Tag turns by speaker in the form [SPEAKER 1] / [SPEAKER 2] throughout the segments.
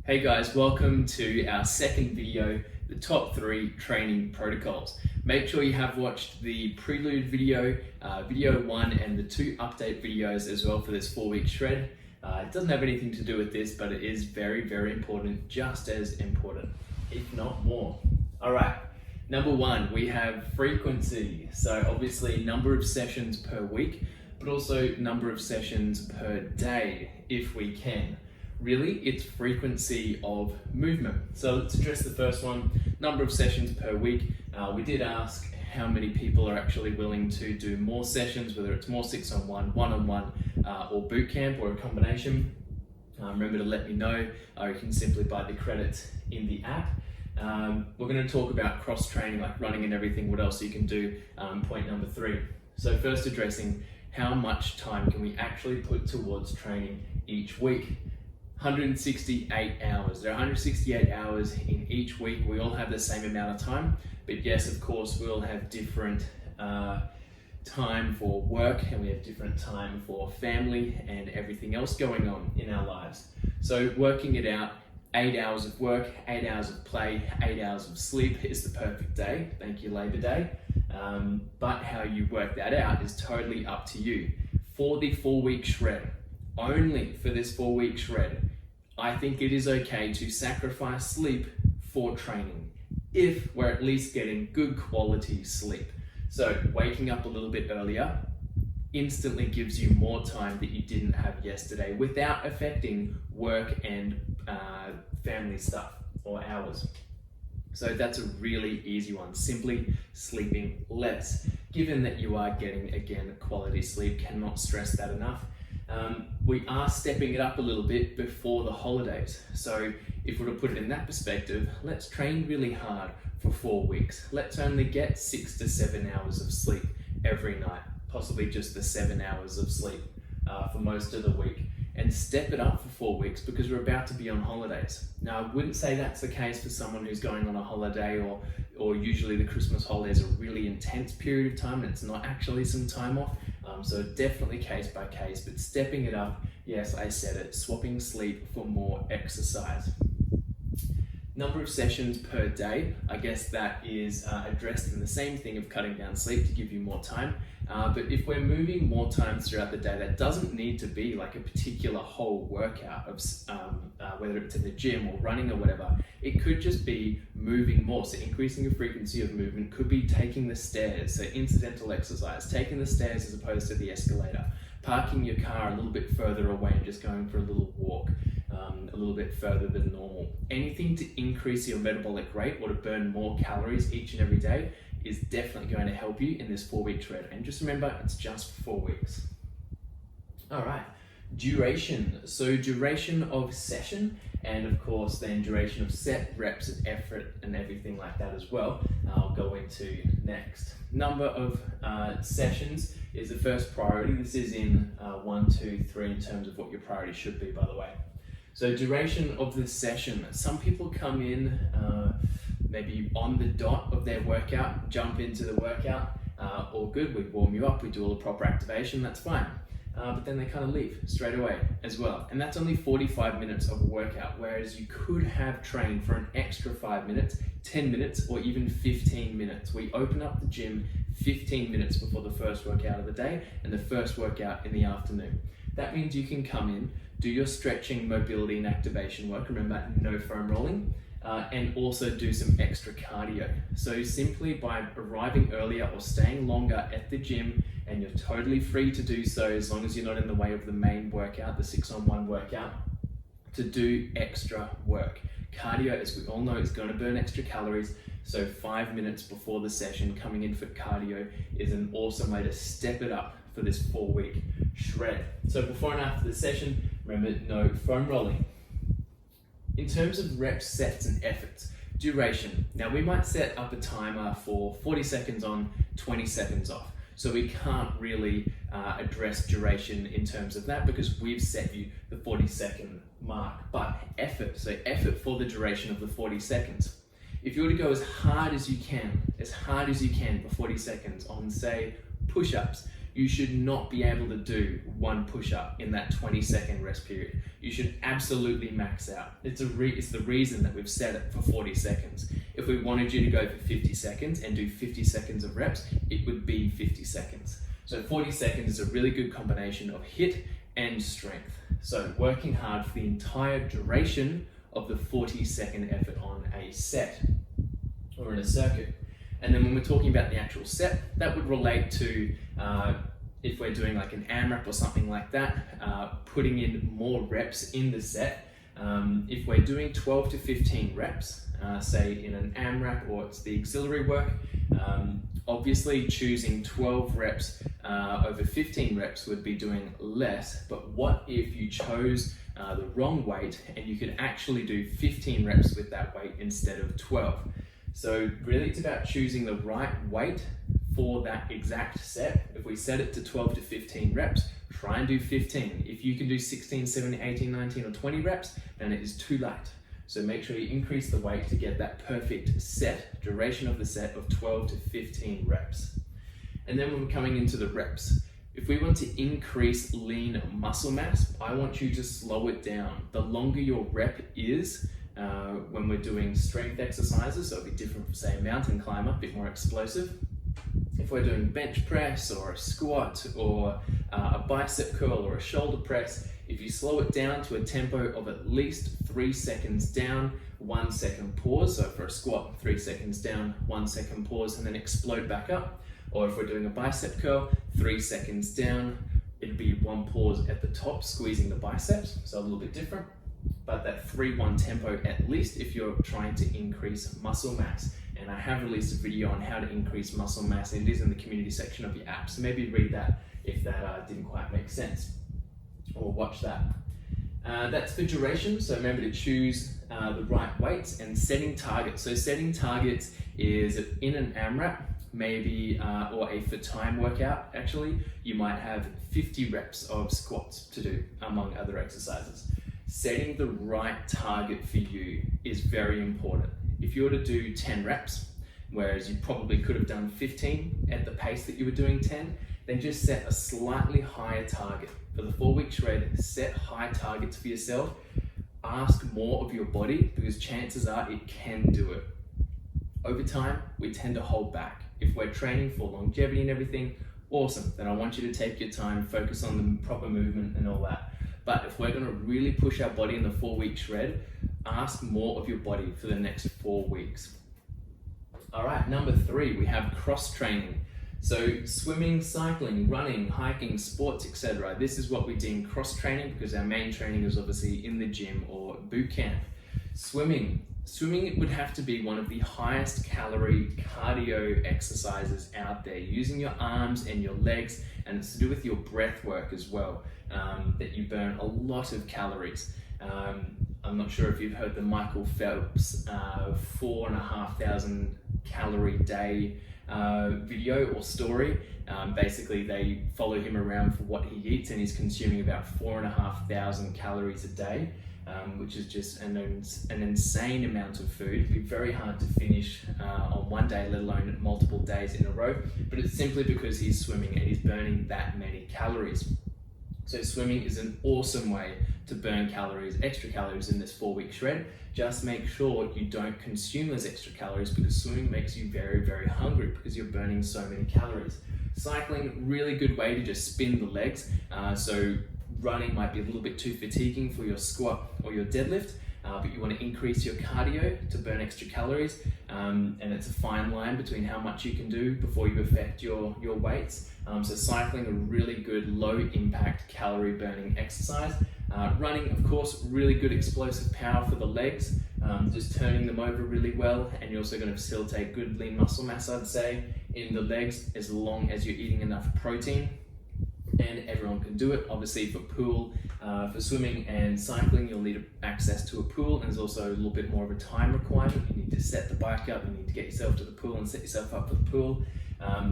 [SPEAKER 1] Hey guys, welcome to our second video, the top 3 training protocols. Make sure you have watched the prelude video, video 1 and the 2 update videos as well for this 4-week shred. It doesn't have anything to do with this, but it is very, very important, just as important, if not more. All right, number 1, we have frequency. So obviously number of sessions per week, but also number of sessions per day, if we can. Really, it's frequency of movement. So let's address the first one, number of sessions per week. We did ask how many people are actually willing to do more sessions, whether it's more 6-on-1, 1-on-1, or boot camp, or a combination. Remember to let me know. You can simply buy the credits in the app. We're going to talk about cross training, like running and everything, what else you can do, point number 3. So first addressing how much time can we actually put towards training each week. 168 hours. There are 168 hours in each week. We all have the same amount of time, but yes, of course, we all have different time for work, and we have different time for family and everything else going on in our lives. So working it out, 8 hours of work, 8 hours of play, 8 hours of sleep is the perfect day. Thank you, Labor Day. But how you work that out is totally up to you. For the 4-week shred, only for this 4-week shred, I think it is okay to sacrifice sleep for training if we're at least getting good quality sleep. So waking up a little bit earlier instantly gives you more time that you didn't have yesterday without affecting work and family stuff or hours. So that's a really easy one, simply sleeping less. Given that you are getting, again, quality sleep, cannot stress that enough. We are stepping it up a little bit before the holidays. So if we were to put it in that perspective, let's train really hard for 4 weeks. Let's only get 6 to 7 hours of sleep every night, possibly just the 7 hours of sleep for most of the week, and step it up for 4 weeks because we're about to be on holidays. Now, I wouldn't say that's the case for someone who's going on a holiday, or usually the Christmas holidays are a really intense period of time and it's not actually some time off. So definitely case by case, but stepping it up, yes, I said it, swapping sleep for more exercise. Number of sessions per day, I guess that is addressed in the same thing of cutting down sleep to give you more time. But if we're moving more times throughout the day, that doesn't need to be like a particular whole workout of whether it's in the gym or running or whatever. It could just be moving more. So increasing your frequency of movement could be taking the stairs, so incidental exercise, taking the stairs as opposed to the escalator, parking your car a little bit further away and just going for a little walk. A little bit further than normal. Anything to increase your metabolic rate or to burn more calories each and every day is definitely going to help you in this 4-week shred. And just remember, it's just 4 weeks. All right, duration. So duration of session, and of course then duration of set, reps and effort and everything like that as well. I'll go into next. Number of sessions is the first priority. This is in 1, 2, 3 in terms of what your priority should be, by the way. So duration of the session. Some people come in maybe on the dot of their workout, jump into the workout, all good, we warm you up, we do all the proper activation, that's fine. But then they kind of leave straight away as well. And that's only 45 minutes of a workout, whereas you could have trained for an extra 5 minutes, 10 minutes, or even 15 minutes. We open up the gym 15 minutes before the first workout of the day and the first workout in the afternoon. That means you can come in, do your stretching, mobility and activation work, remember no foam rolling, and also do some extra cardio. So simply by arriving earlier or staying longer at the gym, and you're totally free to do so as long as you're not in the way of the main workout, the 6-on-1 workout, to do extra work. Cardio, as we all know, is going to burn extra calories, so 5 minutes before the session coming in for cardio is an awesome way to step it up for this 4-week shred. So before and after the session, remember no foam rolling. In terms of reps, sets and efforts, duration. Now we might set up a timer for 40 seconds on, 20 seconds off. So we can't really address duration in terms of that because we've set you the 40-second mark. But effort, so effort for the duration of the 40 seconds. If you were to go as hard as you can for 40 seconds on, say, push-ups, you should not be able to do one push-up in that 20-second rest period. You should absolutely max out. It's the reason that we've set it for 40 seconds. If we wanted you to go for 50 seconds and do 50 seconds of reps, it would be 50 seconds. So 40 seconds is a really good combination of HIIT and strength. So working hard for the entire duration of the 40-second effort on a set or in a circuit. And then when we're talking about the actual set, that would relate to if we're doing like an AMRAP or something like that, putting in more reps in the set. If we're doing 12 to 15 reps, say in an AMRAP or it's the auxiliary work, obviously choosing 12 reps over 15 reps would be doing less, but what if you chose the wrong weight and you could actually do 15 reps with that weight instead of 12? So really it's about choosing the right weight for that exact set. If we set it to 12 to 15 reps, try and do 15. If you can do 16, 17, 18, 19 or 20 reps, then it is too late. So make sure you increase the weight to get that perfect set, duration of the set of 12 to 15 reps. And then when we're coming into the reps, if we want to increase lean muscle mass, I want you to slow it down. The longer your rep is, when we're doing strength exercises, so it'll be different from say a mountain climber, a bit more explosive. If we're doing bench press or a squat or a bicep curl or a shoulder press, if you slow it down to a tempo of at least 3 seconds down, 1 second pause. So for a squat, 3 seconds down, 1 second pause, and then explode back up. Or if we're doing a bicep curl, 3 seconds down, it'd be 1 pause at the top, squeezing the biceps. So a little bit different, but that 3-1 tempo at least if you're trying to increase muscle mass. And I have released a video on how to increase muscle mass, and it is in the community section of your app. So maybe read that if that didn't quite make sense, or watch that. That's for duration, so remember to choose the right weights and setting targets. So setting targets is in an AMRAP, maybe, or a for time workout actually, you might have 50 reps of squats to do among other exercises. Setting the right target for you is very important. If you were to do 10 reps, whereas you probably could have done 15 at the pace that you were doing 10, then just set a slightly higher target. For the 4-week shred, set high targets for yourself. Ask more of your body because chances are it can do it. Over time, we tend to hold back. If we're training for longevity and everything, awesome. Then I want you to take your time, focus on the proper movement and all that. But if we're going to really push our body in the 4-week shred, ask more of your body for the next 4 weeks. All right, number 3, we have cross training. So swimming, cycling, running, hiking, sports, etc. This is what we deem cross training because our main training is obviously in the gym or boot camp. Swimming would have to be one of the highest calorie cardio exercises out there, using your arms and your legs, and it's to do with your breath work as well, that you burn a lot of calories. I'm not sure if you've heard the Michael Phelps 4,500 calorie day video or story. Basically they follow him around for what he eats, and he's consuming about 4,500 calories a day, which is just an insane amount of food. It'd be very hard to finish on one day, let alone multiple days in a row, but it's simply because he's swimming and he's burning that many calories. So swimming is an awesome way to burn calories, extra calories in this 4-week shred. Just make sure you don't consume those extra calories because swimming makes you very, very hungry because you're burning so many calories. Cycling, really good way to just spin the legs. So running might be a little bit too fatiguing for your squat or your deadlift, but you want to increase your cardio to burn extra calories. And it's a fine line between how much you can do before you affect your weights. So cycling, a really good low impact calorie burning exercise. Running, of course, really good explosive power for the legs, just turning them over really well, and you're also going to facilitate good lean muscle mass, I'd say, in the legs as long as you're eating enough protein. And everyone can do it. Obviously for swimming and cycling, you'll need access to a pool, and there's also a little bit more of a time requirement. You need to set the bike up, you need to get yourself to the pool and set yourself up for the pool.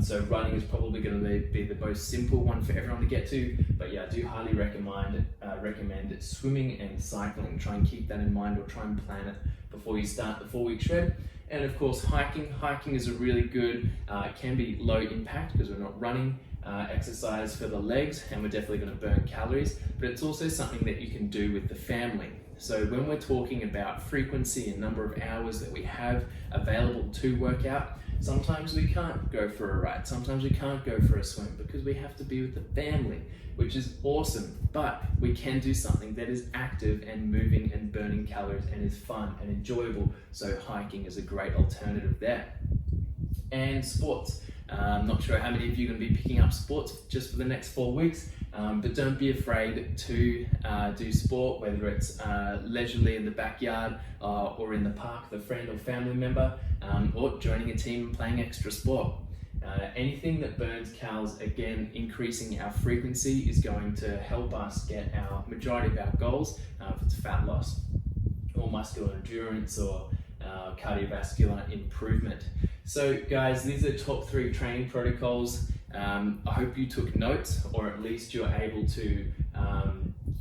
[SPEAKER 1] So running is probably going to be the most simple one for everyone to get to, but yeah, I do highly recommend swimming and cycling. Try and keep that in mind, or try and plan it before you start the 4-week shred. And of course hiking is a really good, it can be low impact because we're not running, exercise for the legs, and we're definitely going to burn calories, but it's also something that you can do with the family. So when we're talking about frequency and number of hours that we have available to work out, sometimes we can't go for a ride, sometimes we can't go for a swim because we have to be with the family, which is awesome, but we can do something that is active and moving and burning calories and is fun and enjoyable. So hiking is a great alternative there. And sports. I'm not sure how many of you are going to be picking up sports just for the next 4 weeks, but don't be afraid to do sport, whether it's leisurely in the backyard or in the park with a friend or family member, or joining a team and playing extra sport. Anything that burns calories, again, increasing our frequency is going to help us get our majority of our goals, if it's fat loss or muscular endurance or cardiovascular improvement. So guys, these are top 3 training protocols. I hope you took notes, or at least you're able to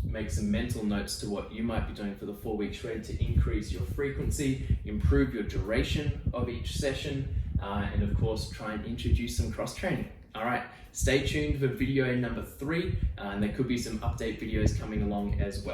[SPEAKER 1] make some mental notes to what you might be doing for the 4-week shred to increase your frequency, improve your duration of each session, and of course try and introduce some cross training. All right, stay tuned for video number 3, and there could be some update videos coming along as well.